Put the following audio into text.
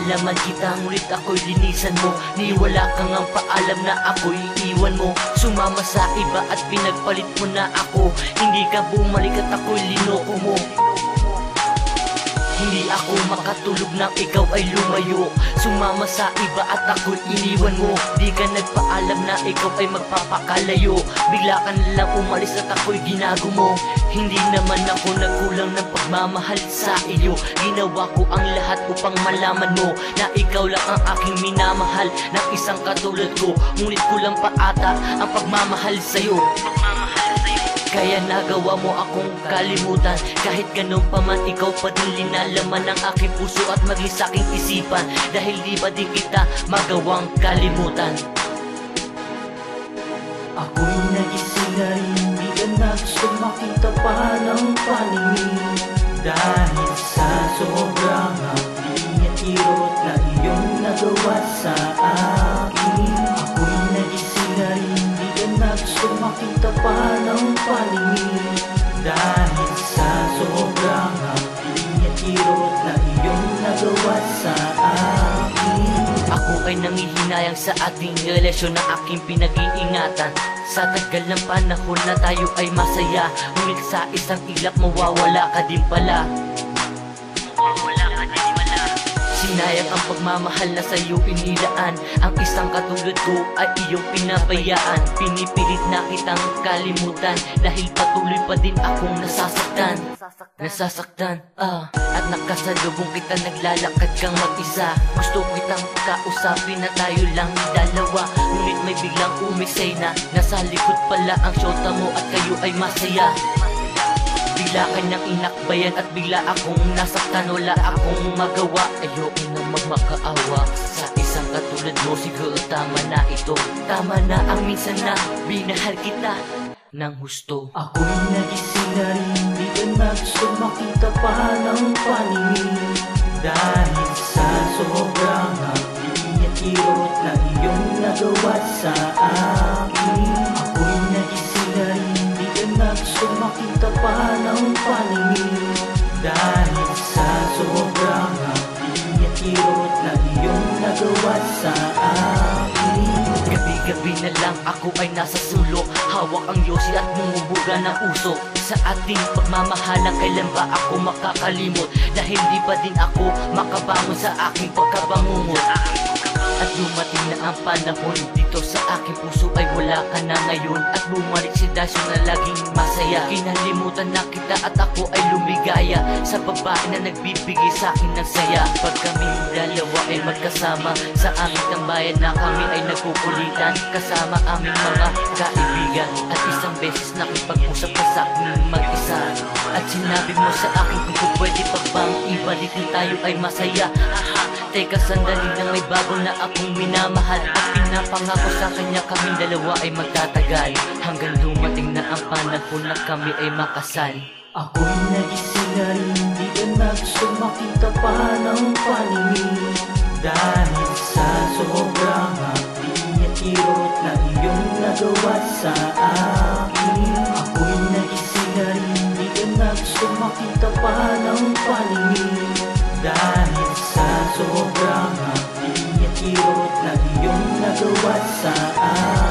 Pinalaman kita ngunit ako'y linisan mo. Ni wala kang ang paalam na ako'y iwan mo. Sumama sa iba at pinagpalit mo na ako. Hindi ka bumalik at ako'y linoko mo. Hindi ako makatulog nang ikaw ay lumayo. Sumama sa iba at ako'y iniwan mo. Di ka nagpaalam na ikaw ay magpapakalayo. Bigla ka nalang umalis at ako'y ginago mo. Hindi naman ako nagkulang ng pagmamahal sa iyo. Ginawa ko ang lahat upang malaman mo na ikaw lang ang aking minamahal ng isang katulad ko. Ngunit kulang pa ata ang pagmamahal sa'yo. Kaya nagawa mo akong kalimutan. Kahit ganun pa man, ikaw pa din linalaman ng aking puso at maging sa aking isipan. Dahil di ba din kita magawang kalimutan. Ako'y nagising na rin, di ka na gusto makita pa ng paningin. Dahil sa sobrang hapdi at irot na iyong nagawa sa akin. Ako'y nagising na rin, di ka na gusto makita pa ng paningin. Dahil sa sobrang hapdi at irot na iyong nagawa sa akin. Ako ay nangihinayang sa ating relasyon na aking pinag-iingatan. Sa tagal ng panahon na tayo ay masaya, ngunit sa isang ilap mawawala ka din pala. Sinayang ang pagmamahal na sa'yo inilaan. Ang isang katulad ko ay iyong pinabayaan. Pinipilit na kitang kalimutan dahil patuloy pa din akong nasasaktan. At nakasalubong kita, naglalakad kang mag-isa. Gusto kitang kausapin na tayo lang dalawa, ngunit may biglang umisay na nasa likod pala ang syota mo at kayo ay masaya. Bigla kanyang inakbayan at bigla akong nasaktan. Wala akong magawa, ayoko na magmakaawa sa isang katulad mo. Siguro tama na ito. Tama na ang minsan na binahal kita ng husto. Ako'y nagising na rin, di ka na gusto makita pa ng paningin. Dahil sa sobrang hapdi at irot na iyong nagawa sa akin. Ako'y nagising na rin, di ka na gusto makita pa ng paningin. Dahil sa sobrang hapdi at irot na iyong nagawa sa akin. Gabi-gabi na lang ako ay nasa sulok, hawak ang yosi at bumubuga ng uso. Sa ating pagmamahalan, kailan ba ako makakalimot? Dahil di pa din ako makabangon sa aking pagkabangungot. At dumating na ang panahon, dito sa aking puso ay wala ka na ngayon. At bumalik si Dasyo na laging masaya. Kinalimutan na kita at ako ay lumigaya sa babae na nagbibigay sa akin ng saya. Pag kaming dalawa ay magkasama sa aming tambayan na kami ay nagkukulitan, kasama aming mga kaibigan. At isang beses nakipag-usap ka sa akin mag-isa, at sinabi mo sa akin kung pwede pa bang ibalik na tayo ay masaya. Teka sandali lang, may bago na akong minamahal. At pinapangako sa kanya kaming dalawa ay magtatagal, hanggang dumating na ang panahon na kami ay makasal. Ako'y nagising na rin, di ka na gusto makita pa ng paningin. Dahil sa sobrang hapdi at irot na iyong nagawa sa akin. Ako'y nagising na rin, di ka na gusto makita pa ng paningin. Dahil sa sobrang hapdi at irot na iyong nagawa sa akin.